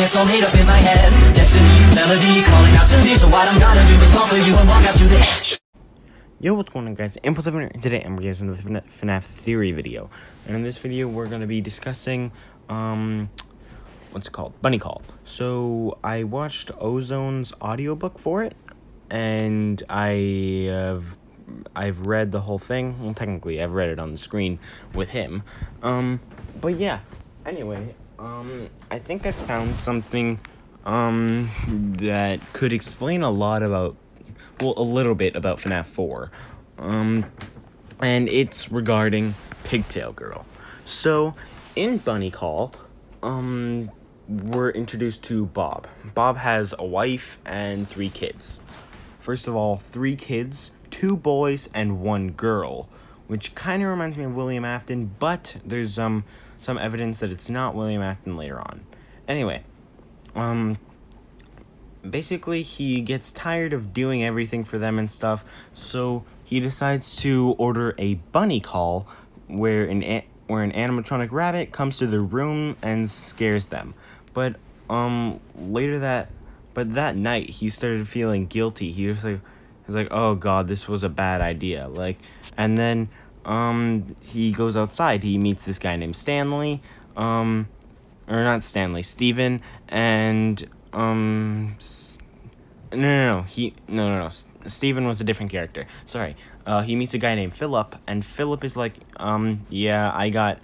it's all made up in my head. Destiny's melody calling out to me, so what I'm gonna do is fall for you and walk out to the edge. Yo, what's going on, guys? Impulse7 here. Today I'm bringing you another FNaF theory video, and in this video we're gonna be discussing what's it called? Bunny Call. So I watched Ozone's audiobook for it, and I've read the whole thing. Well, technically I've read it on the screen with him. But yeah. Anyway, I think I found something that could explain a lot about, well, a little bit about FNaF 4. And it's regarding Pigtail Girl. So, in Bunny Call, we're introduced to Bob. Bob has a wife and 3 kids. First of all, 3 kids, 2 boys and 1 girl, which kind of reminds me of William Afton, but there's some evidence that it's not William Afton later on. Anyway, basically he gets tired of doing everything for them and stuff, so he decides to order a bunny call where an animatronic rabbit comes to the room and scares them. But that night he started feeling guilty. He was like, oh god, this was a bad idea. And then he goes outside. He meets this guy named Stanley, or not Stanley, Steven, and no. Steven was a different character. Sorry. He meets a guy named Philip, and Philip is like, yeah, I got,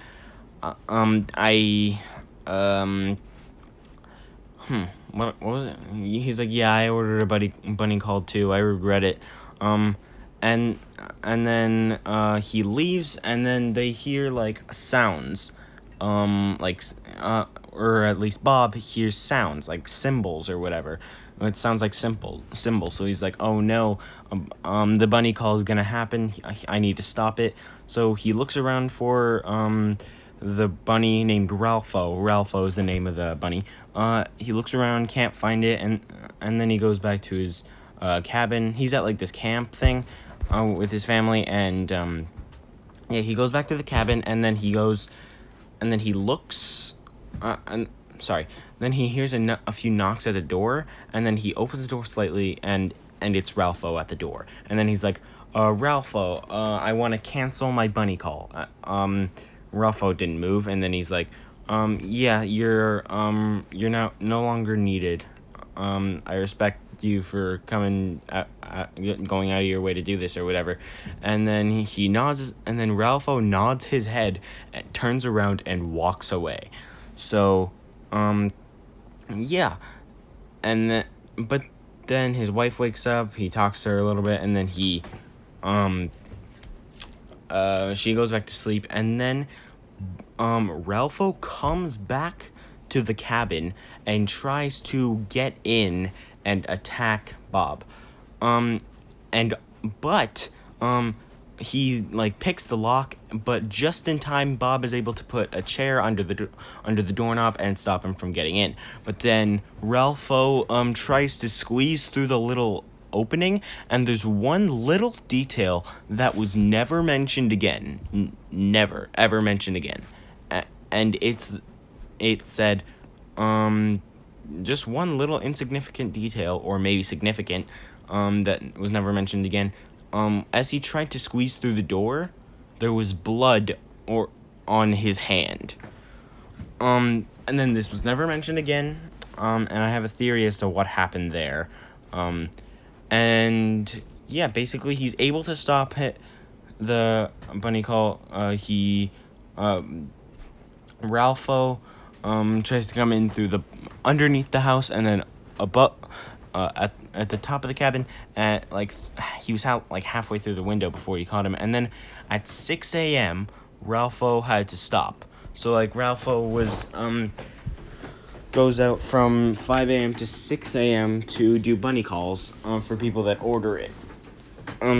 what was it? He's like, yeah, I ordered a bunny call too. I regret it. And then he leaves, and then they hear like sounds, or at least Bob hears sounds like symbols or whatever. It sounds like symbols. So he's like, oh no, the bunny call is gonna happen. I need to stop it. So he looks around for the bunny named Ralpho. Ralpho is the name of the bunny. He looks around, can't find it, and then he goes back to his cabin. He's at like this camp thing with his family, and yeah, he goes back to the cabin, and then he looks, then he hears a few knocks at the door, and then he opens the door slightly, and it's Ralpho at the door, and then he's like, Ralpho, I want to cancel my bunny call. Ralpho didn't move, and then he's like, yeah, you're now no longer needed. I respect you for going out of your way to do this or whatever. And then he nods, and then Ralpho nods his head, and turns around and walks away. So, yeah. But then his wife wakes up, he talks to her a little bit, and then she goes back to sleep, and then Ralpho comes back to the cabin and tries to get in and attack Bob. He picks the lock, but just in time Bob is able to put a chair under the doorknob and stop him from getting in. But then Ralpho tries to squeeze through the little opening, and there's one little detail that was never mentioned again. Never ever mentioned again. And it said just one little insignificant detail, or maybe significant, that was never mentioned again. As he tried to squeeze through the door, there was blood on his hand. And then this was never mentioned again. And I have a theory as to what happened there. And yeah, basically he's able to stop the bunny call. Ralpho tries to come in through underneath the house, and then above at the top of the cabin, he was halfway through the window before he caught him. And then at 6 a.m. Ralpho had to stop. So Ralpho goes out from 5 a.m. to 6 a.m. to do bunny calls for people that order it.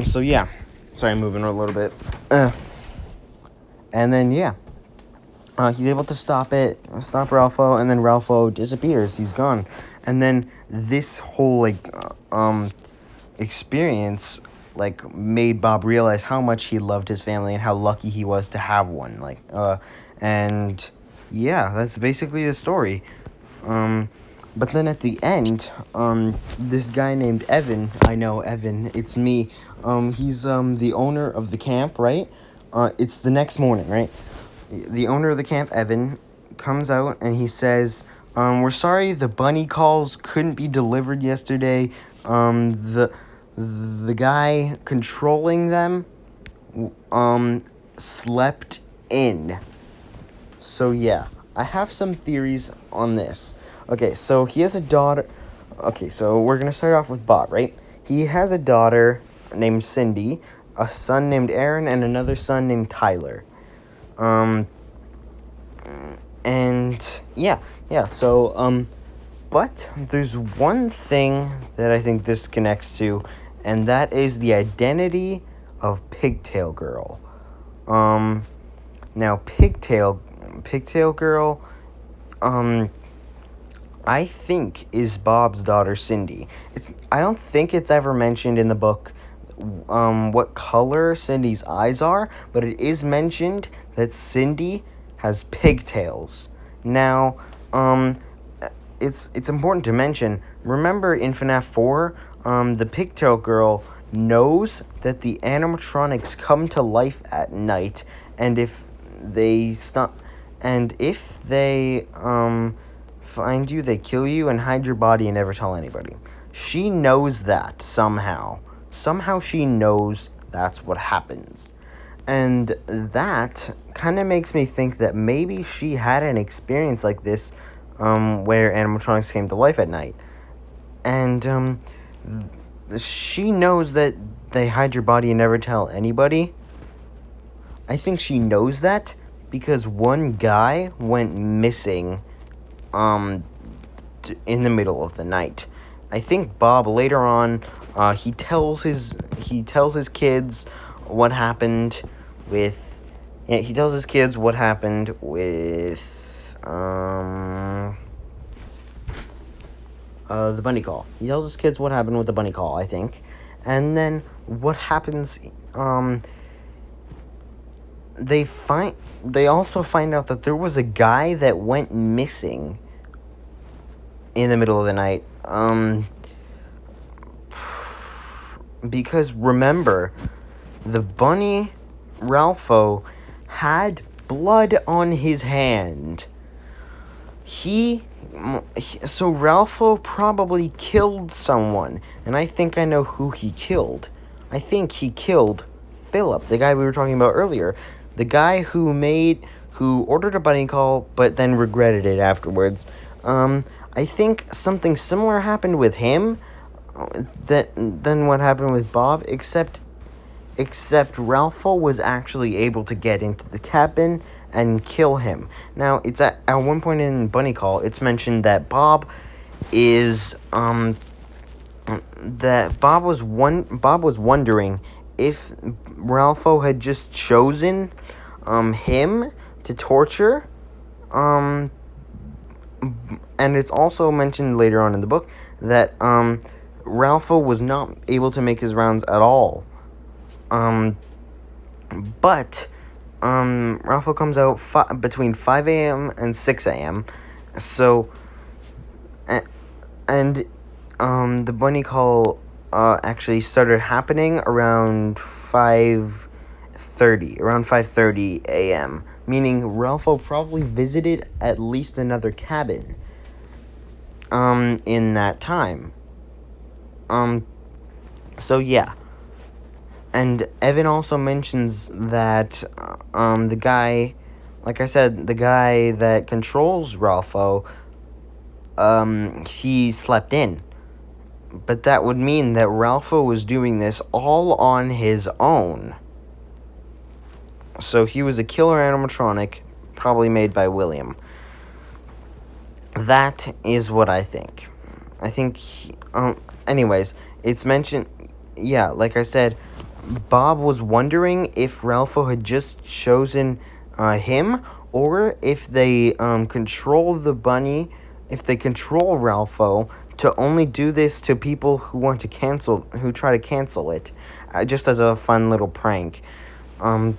So yeah, sorry, I'm moving a little bit. And then yeah, he's able to stop Ralpho, and then Ralpho disappears. He's gone. And then this whole experience made Bob realize how much he loved his family and how lucky he was to have one. And yeah, that's basically the story. But then at the end, this guy named Evan, I know, Evan, it's me, he's, the owner of the camp, right? It's the next morning, right? The owner of the camp, Evan, comes out and he says, we're sorry the bunny calls couldn't be delivered yesterday. The guy controlling them, slept in. So yeah, I have some theories on this. Okay, so he has a daughter. Okay, so we're gonna start off with Bob, right? He has a daughter named Cindy, a son named Aaron, and another son named Tyler. And yeah, so, but there's one thing that I think this connects to, and that is the identity of Pigtail Girl. Now Pigtail Girl, I think is Bob's daughter Cindy. I don't think it's ever mentioned in the book what color Cindy's eyes are, but it is mentioned that Cindy has pigtails. Now, it's important to mention, remember in FNaF 4, the Pigtail Girl knows that the animatronics come to life at night, and if they find you, they kill you and hide your body and never tell anybody. She knows that somehow. Somehow she knows that's what happens. And that kind of makes me think that maybe she had an experience like this, where animatronics came to life at night. And, she knows that they hide your body and never tell anybody. I think she knows that because one guy went missing, in the middle of the night. I think Bob later on, he tells his kids what happened with, the bunny call. He tells his kids what happened with the bunny call, I think. And then what happens, they also find out that there was a guy that went missing in the middle of the night. Because remember, the bunny, Ralpho, had blood on his hand. So Ralpho probably killed someone, and I think I know who he killed. I think he killed Philip, the guy we were talking about earlier. The guy who ordered a bunny call, but then regretted it afterwards. I think something similar happened with him than what happened with Bob, except Ralpho was actually able to get into the cabin and kill him. Now, it's at one point in Bunny Call, it's mentioned that Bob was wondering if Ralpho had just chosen him to torture, and it's also mentioned later on in the book that Ralpho was not able to make his rounds at all. But Ralpho comes out between 5 a.m. and 6 a.m. So, and the bunny call actually started happening around 5:30 a.m., meaning Ralpho probably visited at least another cabin in that time. So yeah. And Evan also mentions that the guy, like I said, the guy that controls Ralpho, he slept in. But that would mean that Ralpho was doing this all on his own. So he was a killer animatronic, probably made by William. That is what I think. Anyways, it's mentioned, yeah, like I said, Bob was wondering if Ralpho had just chosen him, or if they control the bunny, if they control Ralpho to only do this to people who try to cancel it, just as a fun little prank. Yeah,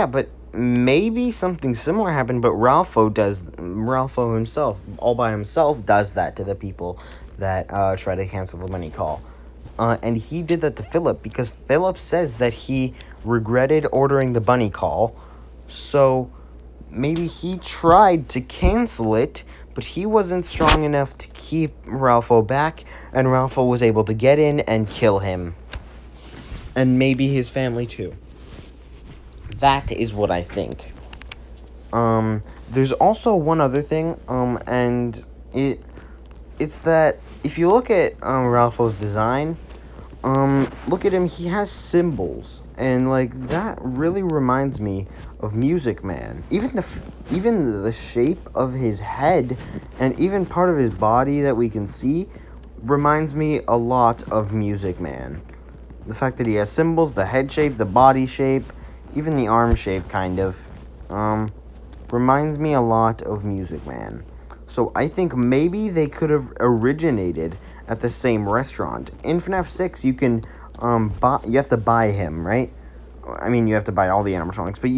but maybe something similar happened, but Ralpho himself, all by himself, does that to the people that try to cancel the money call. And he did that to Philip because Philip says that he regretted ordering the bunny call. So maybe he tried to cancel it, but he wasn't strong enough to keep Ralpho back, and Ralpho was able to get in and kill him. And maybe his family too. That is what I think. There's also one other thing, and it's that if you look at Ralpho's design, look at him, he has symbols, and like that really reminds me of Music Man. Even the shape of his head and even part of his body that we can see reminds me a lot of Music Man. The fact that he has symbols, the head shape, the body shape, even the arm shape kind of reminds me a lot of Music Man. So I think maybe they could have originated at the same restaurant. In FNaF 6, you can you have to buy him, right? I mean, you have to buy all the animatronics, but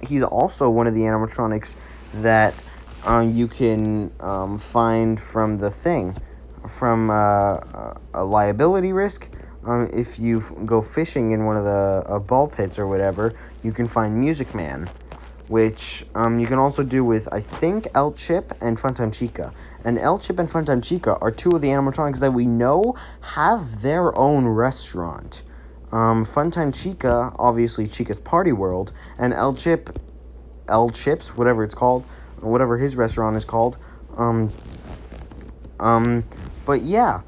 he's also one of the animatronics that you can find from the thing, from a liability risk. If you go fishing in one of the ball pits or whatever, you can find Music Man, which you can also do with, I think, El Chip and Funtime Chica. And El Chip and Funtime Chica are two of the animatronics that we know have their own restaurant. Funtime Chica, obviously Chica's Party World, and El Chips, whatever it's called, whatever his restaurant is called. But yeah.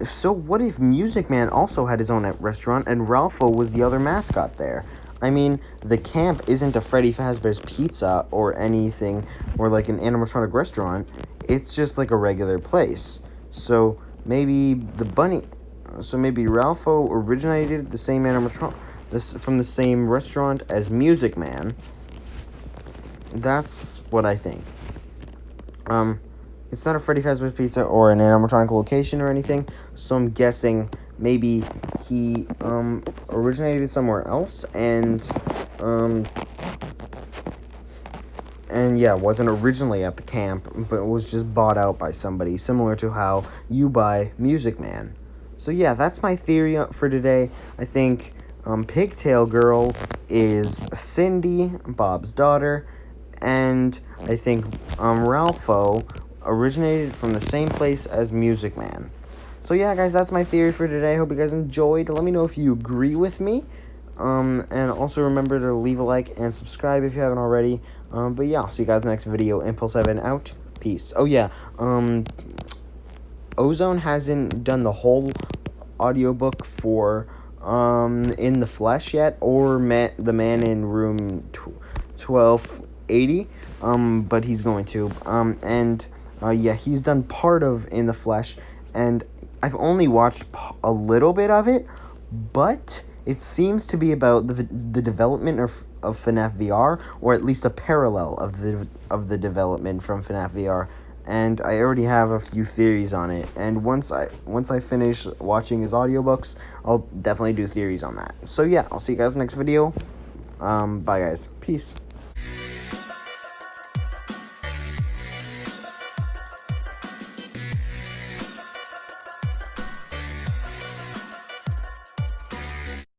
So what if Music Man also had his own restaurant and Ralpho was the other mascot there? I mean, the camp isn't a Freddy Fazbear's Pizza or anything, or like an animatronic restaurant. It's just like a regular place. So maybe maybe Ralpho originated the same from the same restaurant as Music Man. That's what I think. It's not a Freddy Fazbear's Pizza or an animatronic location or anything, so I'm guessing maybe he originated somewhere else and yeah, wasn't originally at the camp, but was just bought out by somebody, similar to how you buy Music Man. So yeah, that's my theory for today. I think Pigtail Girl is Cindy, Bob's daughter, and I think Ralpho originated from the same place as Music Man. So yeah, guys, that's my theory for today. I hope you guys enjoyed. Let me know if you agree with me. And also remember to leave a like and subscribe if you haven't already. But yeah, I'll see you guys in the next video. Impulse7 out. Peace. Oh yeah, Ozone hasn't done the whole audiobook for In the Flesh yet, or the man in room 1280. But he's going to. Yeah, he's done part of In the Flesh, and I've only watched a little bit of it, but it seems to be about the development of FNaF VR, or at least a parallel of the development from FNaF VR. And I already have a few theories on it, and once I finish watching his audiobooks, I'll definitely do theories on that. So yeah, I'll see you guys in the next video. Bye guys. Peace.